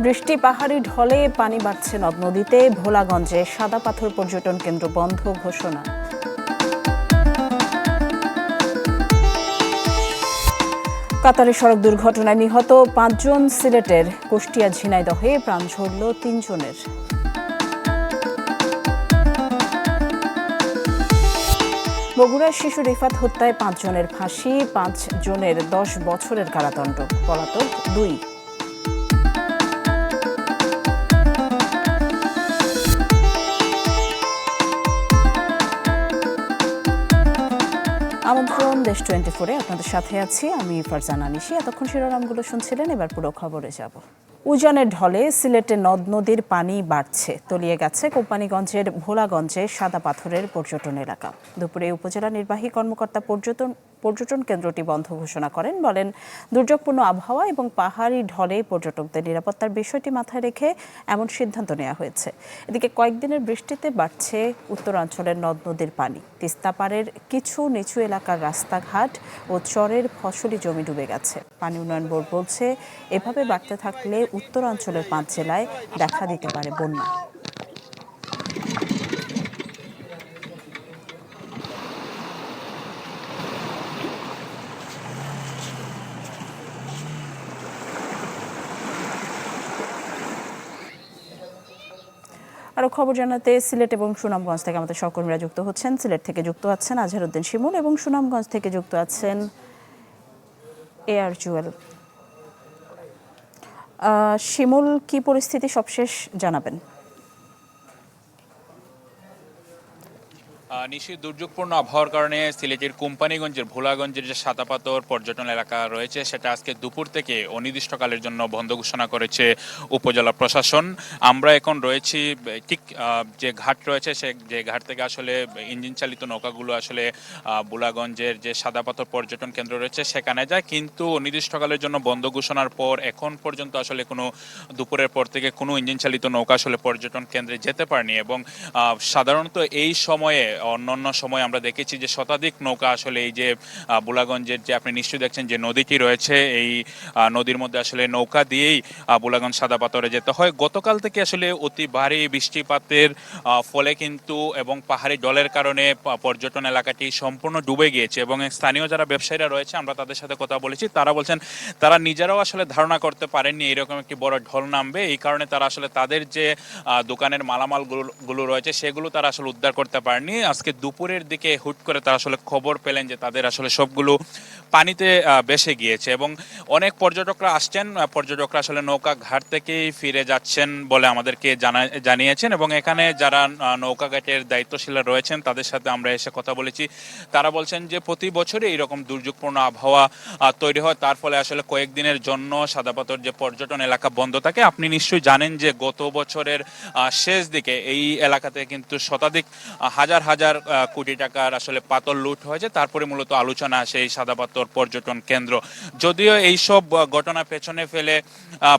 বৃষ্টি পাহাড়ি ঢলে পানি বাড়ছে নদ নদীতে। ভোলাগঞ্জে সাদা পাথর পর্যটন কেন্দ্র বন্ধ ঘোষণা। কাতারে সড়ক দুর্ঘটনায় নিহত ৫ জন। সিলেটের কুষ্টিয়া ঝিনাইদহে প্রাণ ঝরল ৩ জনের। বগুড়ার শিশু রিফাত হত্যায় ৫ জনের ফাঁসি, ৫ জনের ১০ বছরের কারাদণ্ড। পলাতক ২। আমন্ত্রণ দেশ 24-এ আপনাদের সাথে আছি আমি ফারজানা নিশি। এতক্ষণ শিরোনামগুলো শুনছিলেন, এবার পুরো খবরে যাব। উজানের ঢলে সিলেটে নদ নদীর পানি বাড়ছে, তলিয়ে গেছে কোম্পানিগঞ্জের ভোলাগঞ্জে সাদা পাথরের পর্যটন এলাকা। দুপুরে উপজেলা নির্বাহী কর্মকর্তা পর্যটন কেন্দ্রটি বন্ধ ঘোষণা করেন। বলেন, দুর্যোগপূর্ণ আবহাওয়া এবং পাহাড়ি ঢলে পর্যটকদের নিরাপত্তার বিষয়টি মাথায় রেখে এমন সিদ্ধান্ত নেওয়া হয়েছে। এদিকে কয়েকদিনের বৃষ্টিতে বাড়ছে উত্তরাঞ্চলের নদ নদীর পানি। তিস্তাপাড়ের কিছু নিচু এলাকার রাস্তাঘাট ও চরের ফসলি জমি ডুবে গেছে। পানি উন্নয়ন বোর্ড বলছে, এভাবে বাড়তে থাকলে উত্তরাঞ্চলের ৫ জেলায় দেখা দিতে পারে বন্যা। আরও খবর জানাতে সিলেট এবং সুনামগঞ্জ থেকে আমাদের সহকর্মীরা যুক্ত হচ্ছেন। সিলেট থেকে যুক্ত আছেন আজহারউদ্দিন শিমুল এবং সুনামগঞ্জ থেকে যুক্ত আছেন এআর জুয়েল। শিমুল, কি পরিস্থিতি সবশেষ জানাবেন? নিশ্চয়ই দুর্যোগপূর্ণ আবহাওয়ার কারণে সিলেটের কোম্পানিগঞ্জের ভোলাগঞ্জের যে সাদা পাথর পর্যটন এলাকা রয়েছে সেটা আজকে দুপুর থেকে অনির্দিষ্টকালের জন্য বন্ধ ঘোষণা করেছে উপজেলা প্রশাসন। আমরা এখন রয়েছি ঠিক যে ঘাট রয়েছে যে ঘাট থেকে আসলে ইঞ্জিন চালিত নৌকাগুলো আসলে ভোলাগঞ্জের যে সাদা পাথর পর্যটন কেন্দ্র রয়েছে সেখানে যায়, কিন্তু অনির্দিষ্টকালের জন্য বন্ধ ঘোষণার পর এখন পর্যন্ত আসলে কোনো দুপুরের পর থেকে কোনো ইঞ্জিন চালিত নৌকা আসলে পর্যটন কেন্দ্রে যেতে পারেনি। এবং সাধারণত এই সময়ে অন্যান্য সময় আমরা দেখেছি যে শতাধিক নৌকা আসলে এই যে ভোলাগঞ্জের যে আপনি নিশ্চয়ই দেখছেন যে নদীটি রয়েছে, এই নদীর মধ্যে আসলে নৌকা দিয়েই ভোলাগঞ্জ সাদা পাথরে যেতে হয়। গতকাল থেকে আসলে অতি ভারী বৃষ্টিপাতের ফলে কিন্তু এবং পাহাড়ি ঢলের কারণে পর্যটন এলাকাটি সম্পূর্ণ ডুবে গিয়েছে। এবং স্থানীয় যারা ব্যবসায়ীরা রয়েছে আমরা তাদের সাথে কথা বলেছি, তারা বলছেন তারা নিজেরাও আসলে ধারণা করতে পারেননি এরকম একটি বড় ঢল নামবে। এই কারণে তারা আসলে তাদের যে দোকানের মালামালগুলো রয়েছে সেগুলো তারা আসলে উদ্ধার করতে পারেনি। আজকে দুপুরের দিকে হুট করে তারা আসলে খবর পেলেন যে তাদের আসলে সবগুলো পানিতে ভেসে গিয়েছে। এবং অনেক পর্যটকরা আসছেন, পর্যটকরা আসলে নৌকা ঘাট থেকেই ফিরে যাচ্ছেন বলে আমাদেরকে জানিয়েছেন। এবং এখানে যারা নৌকা ঘাটের দায়িত্বশীলরা রয়েছেন তাদের সাথে আমরা এসে কথা বলেছি। তারা বলছেন যে প্রতি বছরই এইরকম দুর্যোগপূর্ণ আবহাওয়া তৈরি হয়, তার ফলে আসলে কয়েকদিনের জন্য সাদাপাথর যে পর্যটন এলাকা বন্ধ থাকে। আপনি নিশ্চয়ই জানেন যে গত বছরের শেষ দিকে এই এলাকাতে কিন্তু শতাধিক হাজার হাজার কোটি টাকার আসলে পাথর লুট হয়েছে। তারপরে মূলত আলোচনা আসে এই সাদা পাথর পর্যটন কেন্দ্র। যদিও এইসব ঘটনা পেছনে ফেলে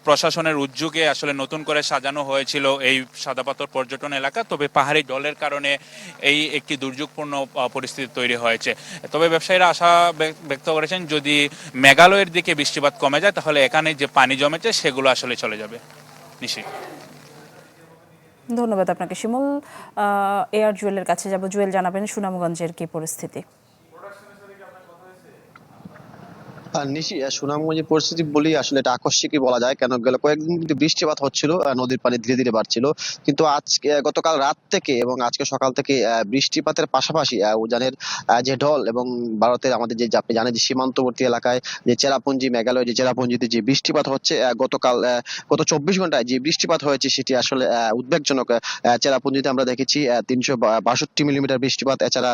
প্রশাসনের উদ্যোগে আসলে নতুন করে সাজানো হয়েছিল এই সাদা পাথর পর্যটন এলাকা, তবে পাহাড়ি ঢলের কারণে এই একটি দুর্যোগপূর্ণ পরিস্থিতি তৈরি হয়েছে। তবে ব্যবসায়ীরা আশা ব্যক্ত করেছেন যদি মেঘালয়ের দিকে বৃষ্টিপাত কমে যায় তাহলে এখানে যে পানি জমেছে সেগুলো আসলে চলে যাবে। নিশ্চয়ই। ধন্যবাদ আপনাকে শিমুল। এআর জুয়েলের কাছে যাব। জুয়েল, জানাবেন সুনামগঞ্জের কি পরিস্থিতি? নিশি, সুনামগঞ্জের পরিস্থিতি বলি আসলে এটা আকস্মিকই বলা যায়, কেন গেল কয়েকদিন কিন্তু বৃষ্টিপাত হচ্ছিল, নদীর পানি ধীরে ধীরে বাড়ছিল। কিন্তু আজকে গতকাল রাত থেকে এবং আজকে সকাল থেকে বৃষ্টিপাতের পাশাপাশি উজানের যে ঢল এবং ভারতের আমাদের যে আপনি জানেন যে সীমান্তবর্তী এলাকায় যে চেরাপুঞ্জি, মেঘালয় যে চেরাপুঞ্জিতে যে বৃষ্টিপাত হচ্ছে গতকাল গত ২৪ ঘন্টায় যে বৃষ্টিপাত হয়েছে সেটি আসলে উদ্বেগজনক। চেরাপুঞ্জিতে আমরা দেখেছি ৩৬২ মিলিমিটার বৃষ্টিপাত। এছাড়া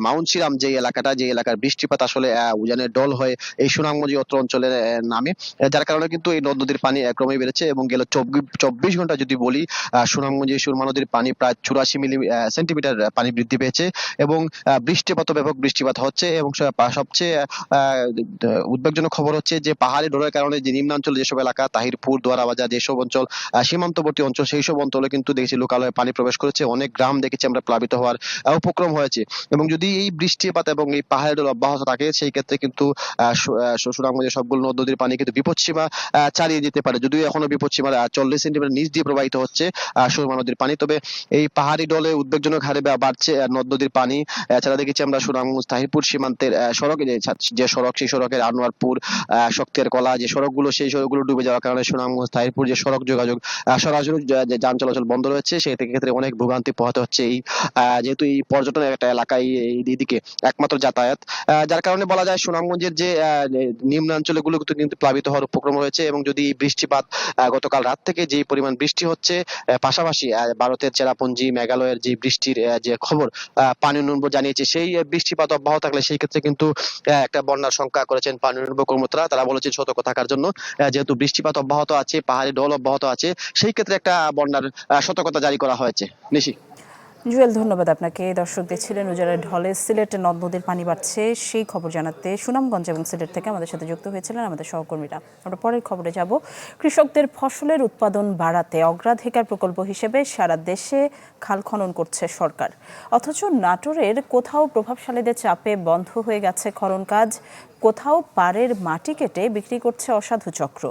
মাউন্ট সিরাম যে এলাকার বৃষ্টিপাত আসলে উজানের ঢল হয়ে এই সুনামগঞ্জ অত্র অঞ্চলের নামে, যার কারণে কিন্তু এই নদ নদীর পানি ক্রমে বেড়েছে। এবং গেল ২৪ ঘন্টা যদি বলি, সুনামগঞ্জে সুরমা নদীর পানি প্রায় ৮৪ সেন্টিমিটার পানি বৃদ্ধি পেয়েছে এবং ব্যাপক বৃষ্টিপাত হচ্ছে। এবং সবচেয়ে উদ্বেগজনক খবর হচ্ছে যে পাহাড়ি ঢলের কারণে যে নিম্নাঞ্চল যেসব এলাকা, তাহিরপুর, দোয়ারাবাজার যেসব অঞ্চল সীমান্তবর্তী অঞ্চল, সেই সব অঞ্চলে কিন্তু দেখেছি লোকালয়ে পানি প্রবেশ করেছে। অনেক গ্রাম দেখেছি আমরা প্লাবিত হওয়ার উপক্রম হয়েছে। এবং যদি এই বৃষ্টিপাত এবং এই পাহাড়ি ঢল অব্যাহত থাকে সেই ক্ষেত্রে কিন্তু সুনামগঞ্জের সবগুলো নদ নদীর পানি কিন্তু বিপদসীমা ছাড়িয়ে যেতে পারে, যদিও এখনো বিপদসীমার 40 সেন্টিমিটার নিচ দিয়ে প্রবাহিত হচ্ছে সুরমা নদীর পানি। তবে এই পাহাড়ি ঢলে উদ্বেগজনক হারে বাড়ছে নদ নদীর পানি। এছাড়া দেখেছি আমরা সুনামগঞ্জ তাহিরপুর সীমান্তের সড়কে যে সড়ক, সেই সড়কের আনোয়ারপুর, শক্তের কলা যে সড়কগুলো, সেই সড়কগুলো ডুবে যাওয়ার কারণে সুনামগঞ্জ তাহিরপুর যে সড়ক যোগাযোগ সরাসরি যে যান চলাচল বন্ধ রয়েছে, সেই ক্ষেত্রে অনেক ভোগান্তি পোহাতে হচ্ছে। এই যেহেতু এই পর্যটনের একটা এলাকায় এইদিকে একমাত্র যাতায়াত, যার কারণে বলা যায় সুনামগঞ্জের যে নিম্নাঞ্চলগুলো কিন্তু প্লাবিত হওয়ার উপক্রম রয়েছে। এবং যদি বৃষ্টিপাত গতকাল রাত থেকে যে পরিমাণ বৃষ্টি হচ্ছে, পাশাপাশি ভারতের চেরাপুঞ্জি মেঘালয়ের যে বৃষ্টির যে খবর পানি উন্নয়ন বোর্ড জানিয়েছে, সেই বৃষ্টিপাত অব্যাহত থাকলে সেই ক্ষেত্রে কিন্তু একটা বন্যার শঙ্কা করেছেন পানি উন্নয়ন বোর্ড কর্মকর্তারা। তারা বলেছেন সতর্ক থাকার জন্য, যেহেতু বৃষ্টিপাত অব্যাহত আছে, পাহাড়ি ঢল অব্যাহত আছে, সেই ক্ষেত্রে একটা বন্যার সতর্কতা জারি করা হয়েছে। নিশি। জুয়েল, ধন্যবাদ আপনাকে। দর্শকদের ছিলেন উজানের ঢলে সিলেটে নদ নদীর পানি বাড়ছে সেই খবর জানাতে সুনামগঞ্জ এবং সিলেট থেকে আমাদের সাথে যুক্ত হয়েছিলেন আমাদের সহকর্মীরা। আমরা পরের খবরে যাব। কৃষকদের ফসলের উৎপাদন বাড়াতে অগ্রাধিকার প্রকল্প হিসেবে সারা দেশে খাল খনন করছে সরকার, অথচ নাটোরের কোথাও প্রভাবশালীদের চাপে বন্ধ হয়ে গেছে খনন কাজ, কোথাও পাড়ের মাটি কেটে বিক্রি করছে অসাধু চক্র।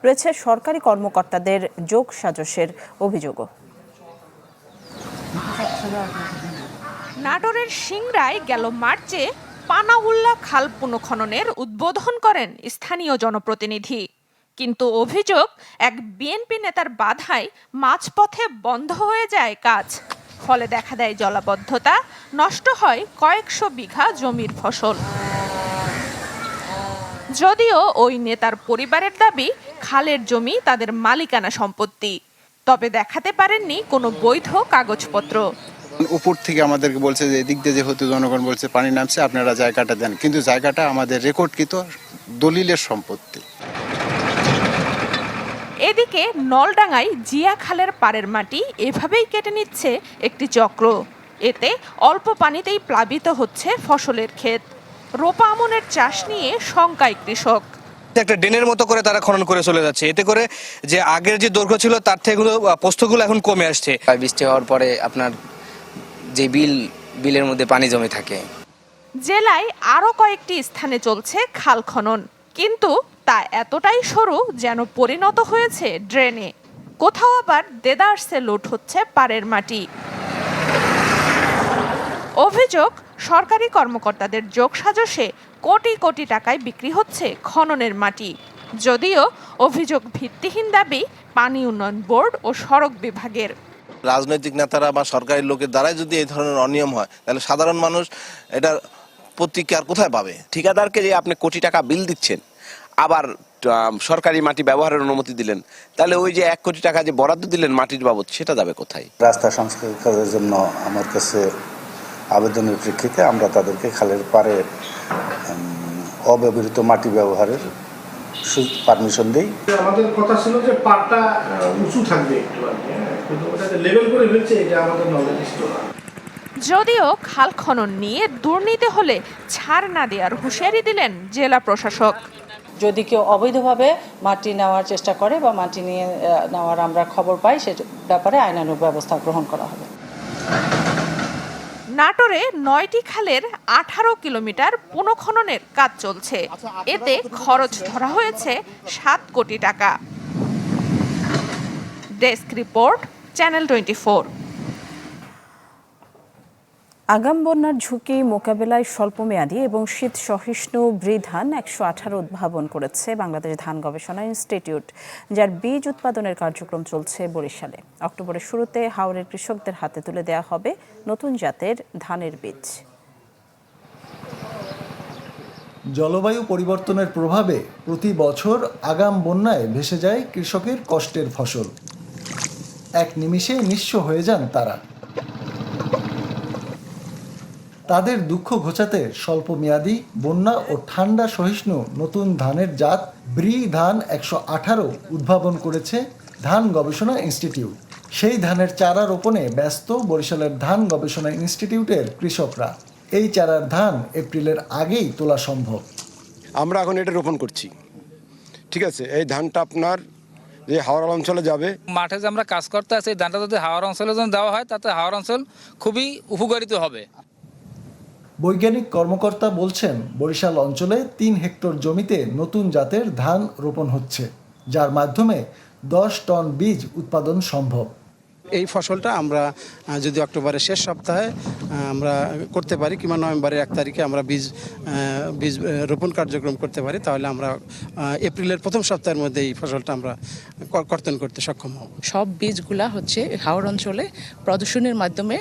রয়েছে সরকারি কর্মকর্তাদের যোগসাজশের অভিযোগও। নাটোরের সিংড়ায় গেল মার্চে পানাউল্লাহ খাল পুনঃখননের উদ্বোধন করেন স্থানীয় জনপ্রতিনিধি, কিন্তু অভিযোগ এক বিএনপি নেতার বাধায় মাঝপথে বন্ধ হয়ে যায় কাজ। ফলে দেখা দেয় জলাবদ্ধতা, নষ্ট হয় কয়েকশো বিঘা জমির ফসল। যদিও ওই নেতার পরিবারের দাবি খালের জমি তাদের মালিকানা সম্পত্তি, তবে দেখাতে পারেননি কোনো বৈধ কাগজপত্র। উপর থেকে আমাদেরকে বলছে যে এদিক দিয়ে যেহেতু জনগণ বলছে পানি নামছে, আপনারা জায়গাটা দেন, কিন্তু জায়গাটা আমাদের রেকর্ডকৃত দলিলের সম্পত্তি। এদিকে নলডাঙ্গায় জিয়া খালের পাড়ের মাটি এভাবেই কেটে নিচ্ছে একটি চক্র। এতে অল্প পানিতেই প্লাবিত হচ্ছে ফসলের ক্ষেত। রোপা আমনের চাষ নিয়ে শঙ্কায় কৃষক। একটা ড্রেনের মতো করে তারা খনন করে চলে যাচ্ছে, এতে করে যে আগের যে দৈর্ঘ্য ছিল তার থেকে প্রস্থগুলো এখন কমে আসছে। বৃষ্টি হওয়ার পরে আপনার যে বিলের মধ্যে পানি জমে থাকে। জেলায় আরো কয়েকটি স্থানে চলছে খাল খনন, কিন্তু তা এতটাই সরু যেন পরিণত হয়েছে ড্রেনে। কোথাও আবার দেদারসে লোড হচ্ছে পাড়ের মাটি। অভিযোগ, সরকারি কর্মকর্তাদের যোগসাজশে কোটি কোটি টাকায় বিক্রি হচ্ছে খননের মাটি। যদিও অভিযোগ ভিত্তিহীন দাবি পানি উন্নয়ন বোর্ড ও সড়ক বিভাগের। রাজনৈতিক নেতারা বা সরকারি লোকের দ্বারাই যদি এই ধরনের অনিয়ম হয়, তাহলে সাধারণ মানুষ এটার প্রতিকার কোথায় পাবে? ঠিকাদারকে যে আপনি কোটি টাকা বিল দিচ্ছেন, আবার সরকারি মাটি ব্যবহারের অনুমতি দিলেন, তাহলে ওই যে 1 কোটি টাকা যে বরাদ্দ দিলেন মাটির বাবদ, সেটা যাবে কোথায়? রাস্তা সংস্কার কাজের জন্য আমার কাছে আবেদনের প্রেক্ষিতে আমরা তাদেরকে খালের পাড়ে অব্যবহৃত মাটি ব্যবহারের পারমিশন দেই। আমাদের কথা ছিল যে পাড়টা উঁচু থাকবে একটু, কিন্তু ওটাকে লেভেল করে ফেলছে, এটা আমাদের নলেজ ছিল না। যদিও খাল খনন নিয়ে দুর্নীতি হলে ছাড় না দেওয়ার হুঁশিয়ারি দিলেন জেলা প্রশাসক। যদি কেউ অবৈধভাবে মাটি নেওয়ার চেষ্টা করে বা মাটি নিয়ে নেওয়ার আমরা খবর পাই, সে ব্যাপারে আইনানুগ ব্যবস্থা গ্রহণ করা হবে। নাটোরে 9টি খালের 18 কিলোমিটার পুনঃখননের কাজ চলছে। এতে খরচ ধরা হয়েছে 7 কোটি টাকা। Desk report, channel 24। আগাম বন্যার ঝুঁকি মোকাবেলায় স্বল্পমেয়াদী এবং শীত সহিষ্ণু ধান 118 উদ্ভাবন করেছে বাংলাদেশ ধান গবেষণা ইনস্টিটিউট, যার বীজ উৎপাদনের কার্যক্রম চলছে বরিশালে। অক্টোবরের শুরুতে হাওরের কৃষকদের হাতে তুলে দেওয়া হবে নতুন জাতের ধানের বীজ। জলবায়ু পরিবর্তনের প্রভাবে প্রতি বছর আগাম বন্যায় ভেসে যায় কৃষকের কষ্টের ফসল। এক নিমিষে নিঃস্ব হয়ে যান তারা। তাদের দুঃখ ঘোচাতে স্বল্পমেয়াদী বন্যা ও ঠান্ডা সহিষ্ণু নতুন ধানের জাত ধান 118 উদ্ভাবন করেছে ধান গবেষণা ইনস্টিটিউট। সেই ধানের চারা রোপণে ব্যস্ত বরিশালের ধান গবেষণা ইনস্টিটিউটের কৃষকরা। এই চারার ধান এপ্রিলের আগেই তোলা সম্ভব। আমরা এখন এটা রোপণ করছি, ঠিক আছে। এই ধানটা আপনার যে হাওড় অঞ্চলে যাবে। মাঠে যে আমরা কাজ করতে আছি, এই ধানটা যদি হাওড় অঞ্চলে দেওয়া হয়, তাতে হাওড় অঞ্চল খুবই উপকারিত হবে। বৈজ্ঞানিক কর্মকর্তা বলছেন বরিশাল অঞ্চলে ৩ হেক্টর জমিতে নতুন জাতের ধান রোপণ হচ্ছে, যার মাধ্যমে ১০ টন বীজ উৎপাদন সম্ভব। এই ফসলটা আমরা যদি অক্টোবরের শেষ সপ্তাহে আমরা করতে পারি কিংবা নভেম্বরের ১ তারিখে আমরা বীজ রোপণ কার্যক্রম করতে পারি, তাহলে আমরা এপ্রিলের প্রথম সপ্তাহের মধ্যে এই ফসলটা আমরা কর্তন করতে সক্ষম হব। সব বীজগুলা হচ্ছে হাওড় অঞ্চলে প্রদর্শনীর মাধ্যমে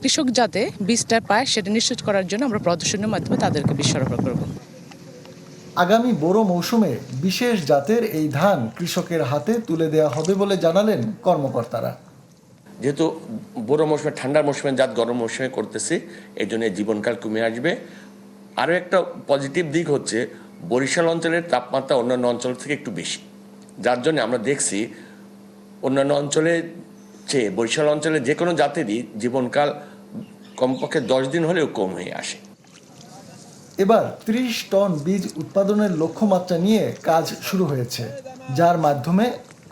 কৃষক যাতে বীজটা পায় সেটা নিশ্চিত করার জন্য আমরা প্রদর্শনীর মাধ্যমে তাদেরকে বীজ সরবরাহ করব। আগামী বোরো মৌসুমে বিশেষ জাতের এই ধান কৃষকের হাতে তুলে দেওয়া হবে বলে জানালেন কর্মকর্তারা। যেহেতু বড় মৌসুমে ঠান্ডার মৌসুমে জাত গরম মৌসুমে করতেছি, এই জন্য জীবনকাল কমে আসবে। আরও একটা পজিটিভ দিক হচ্ছে বরিশাল অঞ্চলের তাপমাত্রা অন্যান্য অঞ্চল থেকে একটু বেশি, যার জন্য আমরা দেখছি অন্যান্য অঞ্চলের চেয়ে বরিশাল অঞ্চলে যে কোনো জাতেরই জীবনকাল কমপক্ষে ১০ দিন হলেও কম হয়ে আসে। এবার ৩০ টন বীজ উৎপাদনের লক্ষ্যমাত্রা নিয়ে কাজ শুরু হয়েছে, যার মাধ্যমে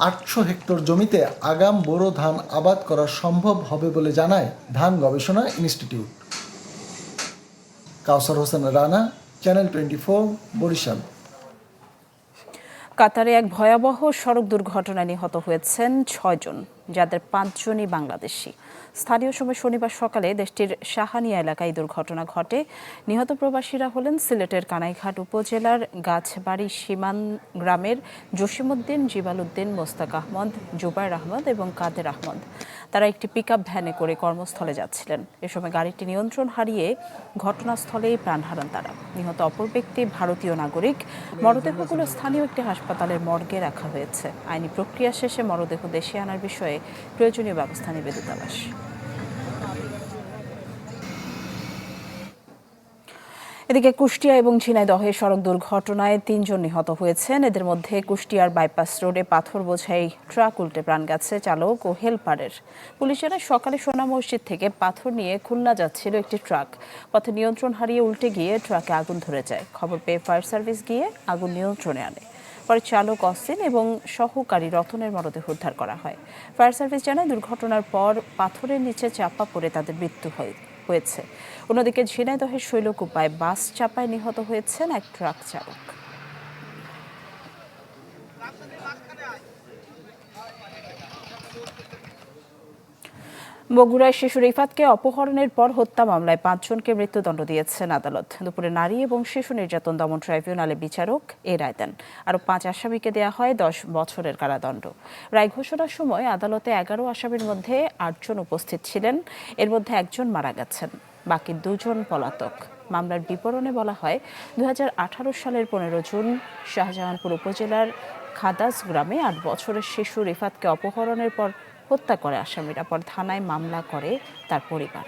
৮০০ হেক্টর জমিতে আগাম বোরো ধান আবাদ করা সম্ভব হবে বলে জানায় ধান গবেষণা ইনস্টিটিউট। কাউসার হোসেন রানা, চ্যানেল 24, বরিশাল। কাতারে এক ভয়াবহ সড়ক দুর্ঘটনায় নিহত হয়েছেন ৬ জন, যাদের ৫ জনই বাংলাদেশি। স্থানীয় সময় শনিবার সকালে দেশটির শাহানিয়া এলাকায় দুর্ঘটনা ঘটে। নিহত প্রবাসীরা হলেন সিলেটের কানাইঘাট উপজেলার গাছবাড়ি সীমান গ্রামের জসিমউদ্দিন, জিবালউদ্দিন, মোস্তাক আহমদ, জুবাইর আহমদ এবং কাদের আহমদ। তারা একটি পিকআপ ভ্যানে করে কর্মস্থলে যাচ্ছিলেন। এ সময় গাড়িটি নিয়ন্ত্রণ হারিয়ে ঘটনাস্থলেই প্রাণ হারান তারা। নিহত অপর ব্যক্তি ভারতীয় নাগরিক। মরদেহগুলো স্থানীয় একটি হাসপাতালের মর্গে রাখা হয়েছে। আইনি প্রক্রিয়া শেষে মরদেহ দেশে আনার বিষয়ে প্রয়োজনীয় ব্যবস্থা নেবে দূতাবাস। এদিকে কুষ্টিয়া এবং ঝিনাইদহে সড়ক দুর্ঘটনায় ৩ জন নিহত হয়েছেন। এদের মধ্যে কুষ্টিয়ার বাইপাস রোডে পাথর বোঝাই ট্রাক উল্টে প্রাণ গেছে চালক ও হেলপারের। পুলিশ জানায় সকালে সোনা মসজিদ থেকে পাথর নিয়ে খুলনা যাচ্ছিল একটি ট্রাক। পথে নিয়ন্ত্রণ হারিয়ে উল্টে গিয়ে ট্রাকে আগুন ধরে যায়। খবর পেয়ে ফায়ার সার্ভিস গিয়ে আগুন নিয়ন্ত্রণে আনে। পরে চালক অসিন এবং সহকারী রতনের মরদেহ উদ্ধার করা হয়। ফায়ার সার্ভিস জানায় দুর্ঘটনার পর পাথরের নিচে চাপা পড়ে তাদের মৃত্যু হয়েছে। অন্যদিকে ঝিনাইদহের শৈলকুপায় বাস চাপায় নিহত হয়েছেন এক ট্রাক চালক। বগুড়ায় শিশু রিফাতকে অপহরণের পর হত্যা মামলায় ৫ জনকে মৃত্যুদণ্ড দিয়েছেন আদালত। দুপুরে নারী এবং শিশু নির্যাতন দমন ট্রাইব্যুনালে বিচারক এ রায় দেন। আরও ৫ আসামিকে দেয়া হয় ১০ বছরের কারাদণ্ড। রায় ঘোষণার সময় আদালতে ১১ আসামির মধ্যে ৮ জন উপস্থিত ছিলেন। এর মধ্যে 1 জন মারা গেছেন, বাকি 2 জন পলাতক। মামলার বিবরণে বলা হয় ২০১৮ সালের ১৫ জুন শাহজাহানপুর উপজেলার খাদাস গ্রামে ৮ বছরের শিশু রিফাতকে অপহরণের পর হত্যা করে আসামিরা। পর থানায় মামলা করে তার পরিবার।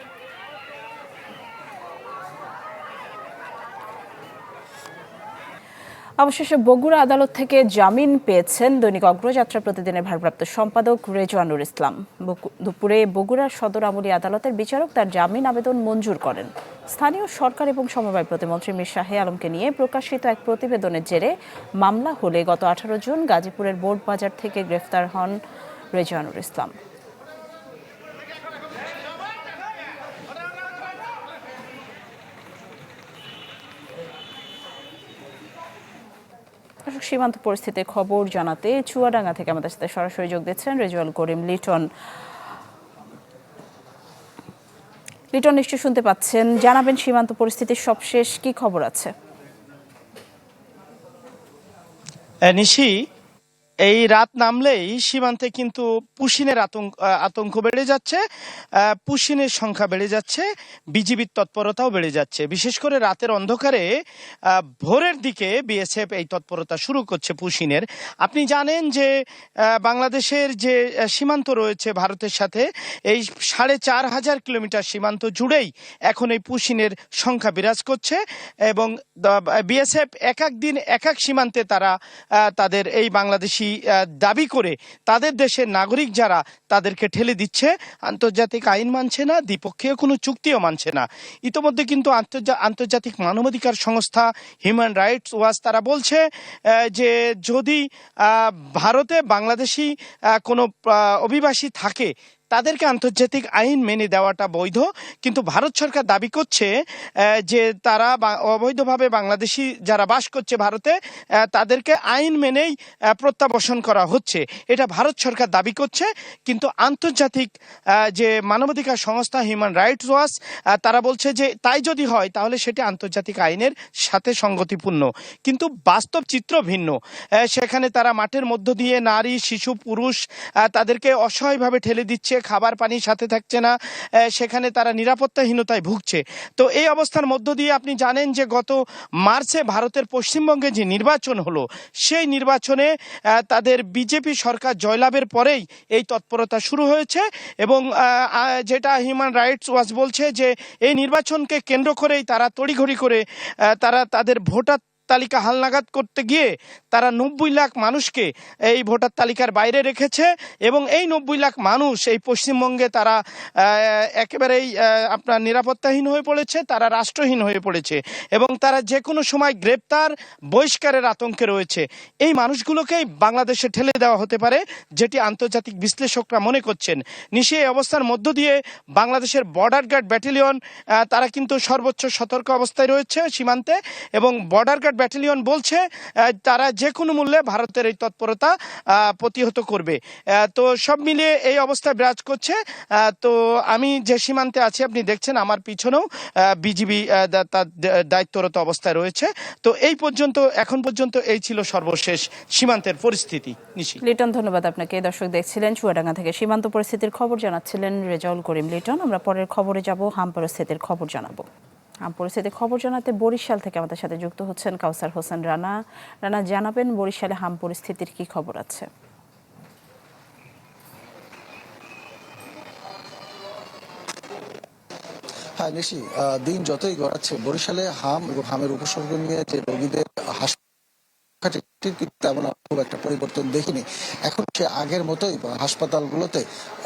অবশেষে বগুড়া আদালত থেকে জামিন পেয়েছেন দৈনিক অগ্রযাত্রা প্রতিদিনের ভারপ্রাপ্ত সম্পাদক রেজওয়ানুর ইসলাম। দুপুরে বগুড়া সদর আমলি আদালতের বিচারক তার জামিন আবেদন মঞ্জুর করেন। স্থানীয় সরকার এবং সমবায় প্রতিমন্ত্রী মীর শাহে আলমকে নিয়ে প্রকাশিত এক প্রতিবেদনের জেরে মামলা হলে গত 18 জুন গাজীপুরের বোর্ড বাজার থেকে গ্রেফতার হন রেজওয়ানুর ইসলাম। সীমান্ত পরিস্থিতির খবর জানাতে চুয়াডাঙ্গা থেকে আমাদের সাথে সরাসরি যোগ দিচ্ছেন রেজওয়াল করিম লিটন। লিটন, নিশ্চয়ই শুনতে পাচ্ছেন, জানাবেন সীমান্ত পরিস্থিতির সবশেষ কি খবর আছে? নিশি, এই রাত নামলেই সীমান্তে কিন্তু পুশিনের আতঙ্ক বেড়ে যাচ্ছে, পুশিনের সংখ্যা বেড়ে যাচ্ছে, বিজিবির তৎপরতাও বেড়ে যাচ্ছে। বিশেষ করে রাতের অন্ধকারে ভোরের দিকে বিএসএফ এই তৎপরতা শুরু করছে পুশিনের। আপনি জানেন যে বাংলাদেশের যে সীমান্ত রয়েছে ভারতের সাথে, এই ৪,৫০০ কিলোমিটার সীমান্ত জুড়েই এখন এই পুশিনের সংখ্যা বিরাজ করছে এবং বিএসএফ এক এক দিন এক এক সীমান্তে তারা তাদের এই বাংলাদেশি দাবি করে তাদের দেশের নাগরিক যারা তাদেরকে ঠেলে দিচ্ছে। আন্তর্জাতিক আইন মানছে না, দ্বিপক্ষীয় কোনো চুক্তিও মানছে না। ইতোমধ্যে কিন্তু আন্তর্জাতিক মানবাধিকার সংস্থা হিউম্যান রাইটস ওয়াচ তারা বলছে যে যদি ভারতে বাংলাদেশি কোনো অভিবাসী থাকে তাদেরকে আন্তর্জাতিক আইন মেনে দেওয়াটা বৈধ, কিন্তু ভারত সরকার দাবি করছে যে তারা অবৈধভাবে বাংলাদেশি যারা বাস করছে ভারতে তাদেরকে আইন মেনেই প্রত্যাবাসন করা হচ্ছে, এটা ভারত সরকার দাবি করছে। কিন্তু আন্তর্জাতিক যে মানবাধিকার সংস্থা হিউম্যান রাইটস ওয়াচ তারা বলছে যে তাই যদি হয় তাহলে সেটি আন্তর্জাতিক আইনের সাথে সঙ্গতিপূর্ণ, কিন্তু বাস্তব চিত্র ভিন্ন। সেখানে তারা মাঠের মধ্য দিয়ে নারী, শিশু, পুরুষ তাদেরকে অসহায়ভাবে ঠেলে দিচ্ছে, খাবার পানি সাথে থাকছে না, সেখানে তারা নিরাপত্তাহীনতায় ভুগছে। তো এই অবস্থার মধ্য দিয়ে আপনি জানেন যে গত মার্চে ভারতের পশ্চিমবঙ্গে যে নির্বাচন হলো, সেই নির্বাচনে তাদের বিজেপি সরকার জয়লাভের পরেই এই তৎপরতা শুরু হয়েছে। এবং যেটা হিউম্যান রাইটস ওয়াচ বলছে যে এই নির্বাচনকে কেন্দ্র করেই তারা তড়িঘড়ি করে তারা তাদের ভোটার তালিকা হালনাগাদ করতে গিয়ে তারা 90 লাখ মানুষকে এই ভোটার তালিকার বাইরে রেখেছে। এবং এই 90 লাখ মানুষ এই পশ্চিমবঙ্গে তারা একেবারেই আপনার নিরাপত্তাহীন হয়ে পড়েছে, তারা রাষ্ট্রহীন হয়ে পড়েছে এবং তারা যে কোনো সময় গ্রেপ্তার, বহিষ্কারের আতঙ্কে রয়েছে। এই মানুষগুলোকেই বাংলাদেশে ঠেলে দেওয়া হতে পারে, যেটি আন্তর্জাতিক বিশ্লেষকরা মনে করছেন। নিশে এই অবস্থার মধ্য দিয়ে বাংলাদেশের বর্ডার গার্ড ব্যাটালিয়ন তারা কিন্তু সর্বোচ্চ সতর্ক অবস্থায় রয়েছে সীমান্তে, এবং বর্ডার গার্ড ব্যাটালিয়ন বলছে তারা যে কোনো মূল্যে ভারতের এই তৎপরতা প্রতিহত করবে। তো সব মিলিয়ে এই অবস্থায় বিরাজ করছে। তো আমি যে সীমান্তে আছি আপনি দেখছেন আমার পিছনেও বিজিবি তার দায়িত্বরত অবস্থায় রয়েছে। তো এখন পর্যন্ত এই ছিল সর্বশেষ সীমান্তের পরিস্থিতি। নিশি। লিটন, ধন্যবাদ আপনাকে। দর্শক দেখছিলেন চুয়াডাঙ্গা থেকে সীমান্ত পরিস্থিতির খবর জানাচ্ছিলেন রেজাউল করিম লিটন। আমরা পরের খবরে যাব, হাম পরিস্থিতির খবর জানাবো। হাম পরিস্থিতির খবর জানাতে বরিশাল থেকে আমাদের সাথে যুক্ত হচ্ছেন কাউসার হোসেন রানা। রানা, জানাবেন বরিশালে হাম পরিস্থিতির কি খবর আছে? হ্যাঁ নিশি, দিন যতই গড়াচ্ছে বরিশালে হাম এবং হামের উপসর্গ নিয়ে যে রোগীদের তেমন খুব একটা পরিবর্তন দেখিনি। এখন সে আগের মতোই হাসপাতালগুলোতে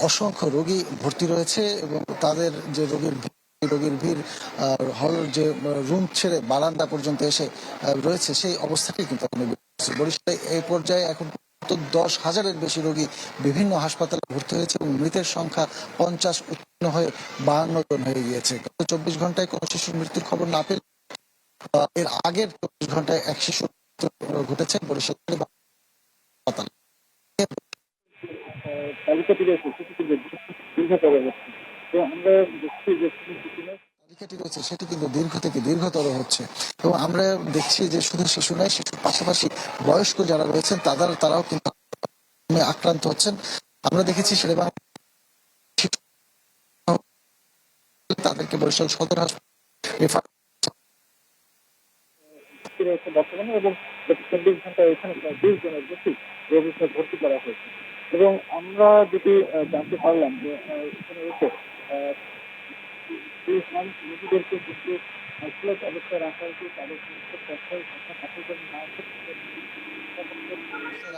অসংখ্য রোগী ভর্তি রয়েছে এবং তাদের যে রোগীর ভিড় হল যে রুম ছেড়ে বারান্দা পর্যন্ত এসে রয়েছে, সেই অবস্থাটি কিন্তু বরিশালে এই পর্যায়ে এখন 10,000-এর বেশি রোগী বিভিন্ন হাসপাতালে ভর্তি হয়েছে এবং মৃতের সংখ্যা 50 উত্তীর্ণ হয়ে 52 জন হয়ে গিয়েছে। গত 24 ঘন্টায় কোনো শিশুর মৃত্যুর খবর না পেলে এর আগের 24 ঘন্টায় এক শিশু ঘটেছে বরিশাল হাসপাতালে। তালিকাটি রয়েছে সেটি কিন্তু দীর্ঘ থেকে দীর্ঘতর হচ্ছে এবং আমরা দেখছি যে শুধু শিশু নয়, শিশুর পাশাপাশি বয়স্ক যারা রয়েছেন তারাও কিন্তু আক্রান্ত হচ্ছেন। আমরা দেখেছি তাদেরকে বরিশাল সদর হাসপাতাল বর্তমানে এবং 24 ঘন্টায় এখানে 20 জনের বেশি রোগীকে ভর্তি করা হয়েছে। এবং আমরা যেটি জানতে পারলাম যে এখানে এসে রোগীদেরকে কিন্তু অবস্থায় রাখা হয়েছে,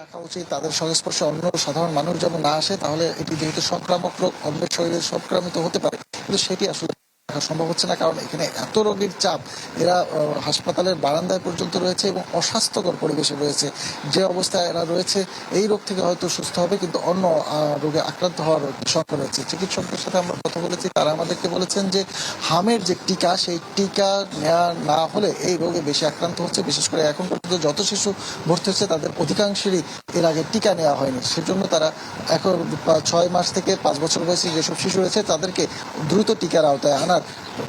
রাখা উচিত। তাদের সংস্পর্শে অন্য সাধারণ মানুষ যেমন না আসে, তাহলে এটি যেহেতু সংক্রামক রোগ অন্যের শরীরে সংক্রামিত হতে পারে, কিন্তু সেটি আসলে সম্ভব হচ্ছে না, কারণ এখানে এত রোগীর চাপ, এরা হাসপাতালের বারান্দায় পর্যন্ত রয়েছে এবং অস্বাস্থ্যকর পরিবেশে রয়েছে। যে অবস্থায় এরা রয়েছে এই রোগ থেকে হয়তো সুস্থ হবে, কিন্তু অন্য রোগে আক্রান্ত হওয়ার শঙ্কা রয়েছে। চিকিৎসকদের সাথে আমরা কথা বলেছি, তারা আমাদেরকে বলেছেন যে হামের যে টিকা, সেই টিকা নেওয়া না হলে এই রোগে বেশি আক্রান্ত হচ্ছে। বিশেষ করে এখন পর্যন্ত যত শিশু ভর্তি হচ্ছে তাদের অধিকাংশেরই এর আগে টিকা নেওয়া হয়নি। সেজন্য তারা এখন 6 মাস থেকে 5 বছর বয়সী যেসব শিশু রয়েছে তাদেরকে দ্রুত টিকার আওতায় আনার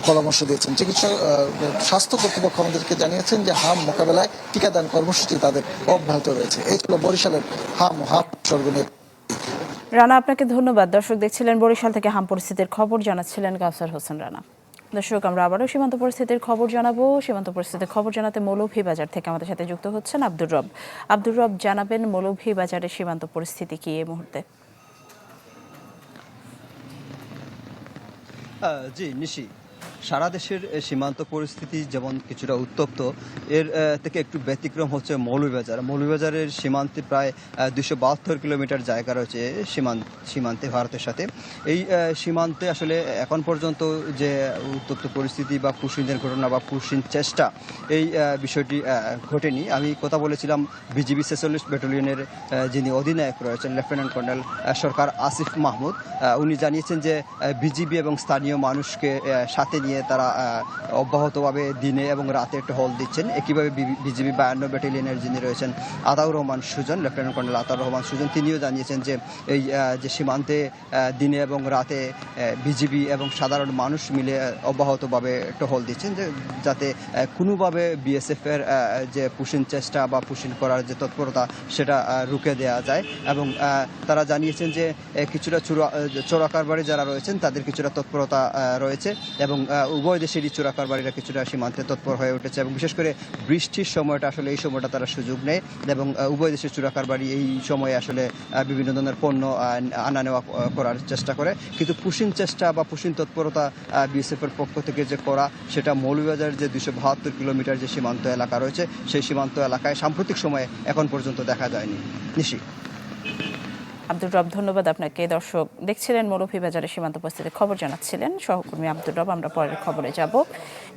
পরামর্শ দিয়েছেন। চিকিৎসক স্বাস্থ্য কর্তৃপক্ষ আমাদেরকে জানিয়েছেন যে হাম মোকাবেলায় টিকাদান কর্মসূচি তাদের অব্যাহত রয়েছে। এই ছিল বরিশালের হাম সর্বনিম্ন। রানা, আপনাকে ধন্যবাদ। দর্শক দেখছিলেন বরিশাল থেকে হাম পরিস্থিতির খবর জানাচ্ছিলেন কাউসার হোসেন রানা। দর্শক, আমরা আবারও সীমান্ত পরিস্থিতির খবর জানাবো। সীমান্ত পরিস্থিতির খবর জানাতে মৌলভীবাজার থেকে আমাদের সাথে যুক্ত হচ্ছেন আব্দুর রব। আব্দুর রব, জানাবেন মৌলভীবাজারের সীমান্ত পরিস্থিতি কি এই মুহূর্তে? জি নিশি, সারা দেশের সীমান্ত পরিস্থিতি যেমন কিছুটা উত্তপ্ত, এর থেকে একটু ব্যতিক্রম হচ্ছে মৌলভীবাজারের সীমান্তে প্রায় 272 কিলোমিটার জায়গা রয়েছে সীমান্তে ভারতের সাথে। এই সীমান্তে আসলে এখন পর্যন্ত যে উত্তপ্ত পরিস্থিতি বা পুশিনের ঘটনা বা পুশিন চেষ্টা, এই বিষয়টি ঘটেনি। আমি কথা বলেছিলাম বিজিবি 46 ব্যাটালিয়নের যিনি অধিনায়ক রয়েছেন লেফটেন্যান্ট কর্নেল সরকার আসিফ মাহমুদ, উনি জানিয়েছেন যে বিজিবি এবং স্থানীয় মানুষকে সাথে নিয়ে তারা অব্যাহতভাবে দিনে এবং রাতে টহল দিচ্ছেন। একইভাবে বিজিবি 52 ব্যাটালিয়নের যিনি রয়েছেন আতাউর রহমান সুজন, লেফটেন্যান্ট কর্নেল আতাউর রহমান সুজন, তিনিও জানিয়েছেন যে এই যে সীমান্তে দিনে এবং রাতে বিজিবি এবং সাধারণ মানুষ মিলে অব্যাহতভাবে টহল দিচ্ছেন, যাতে কোনোভাবে বিএসএফ এর যে পুশিন চেষ্টা বা পুশিন করার যে তৎপরতা সেটা রুখে দেওয়া যায়। এবং তারা জানিয়েছেন যে কিছুটা চোরাকারবারি যারা রয়েছেন তাদের কিছুটা তৎপরতা রয়েছে এবং উভয় দেশেরই চোরাকারবারিরা কিছুটা সীমান্তে তৎপর হয়ে উঠেছে এবং বিশেষ করে বৃষ্টির সময়টা আসলে এই সময়টা তারা সুযোগ নেয় এবং উভয় দেশের চোরাকারবারি এই সময়ে আসলে বিভিন্ন ধরনের পণ্য আনা নেওয়া করার চেষ্টা করে। কিন্তু পুশিন চেষ্টা বা পুশিন তৎপরতা বিএসএফ এর পক্ষ থেকে যে করা, সেটা মৌলভীবাজারের যে 272 কিলোমিটার যে সীমান্ত এলাকা রয়েছে সেই সীমান্ত এলাকায় সাম্প্রতিক সময়ে এখন পর্যন্ত দেখা যায়নি। নিশি। আব্দুর রব, ধন্যবাদ আপনাকে। দর্শক দেখছিলেন মৌলভীবাজারের সীমান্ত পরিস্থিতির খবর জানাচ্ছিলেন সহকর্মী আব্দুর রব। আমরা পরের খবরে যাব।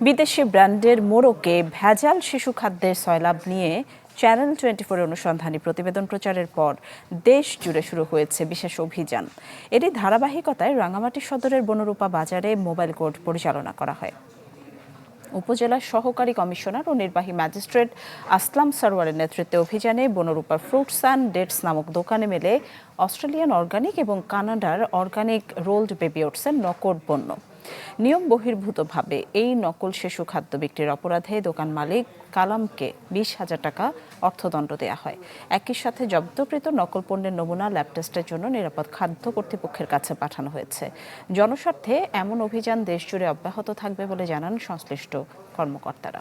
বিদেশি ব্র্যান্ডের মোড়কে ভেজাল শিশু খাদ্যের সয়লাভ নিয়ে চ্যানেল 24 অনুসন্ধানী প্রতিবেদন প্রচারের পর দেশ জুড়ে শুরু হয়েছে বিশেষ অভিযান। এরই ধারাবাহিকতায় রাঙামাটি সদরের বনরূপা বাজারে মোবাইল কোর্ট পরিচালনা করা হয়। উপজেলার সহকারী কমিশনার ও নির্বাহী ম্যাজিস্ট্রেট আসলাম সরওয়ারের নেতৃত্বে অভিযানে বনরূপার ফ্রুটস অ্যান্ড ডেটস নামক দোকানে মেলে অস্ট্রেলিয়ান অর্গানিক এবং কানাডার অর্গানিক রোলড বেবি ওটসের নকল পণ্য। নিয়ম বহির্ভূতভাবে এই নকল শিশু খাদ্য বিক্রির অপরাধে দোকান মালিক কালামকে 20,000 টাকা অর্থদণ্ড দেওয়া হয়। একই সাথে জব্দকৃত নকল পণ্যের নমুনা ল্যাব টেস্টের জন্য নিরাপদ খাদ্য কর্তৃপক্ষের কাছে পাঠানো হয়েছে। জনস্বার্থে এমন অভিযান দেশজুড়ে অব্যাহত থাকবে বলে জানান সংশ্লিষ্ট কর্মকর্তারা।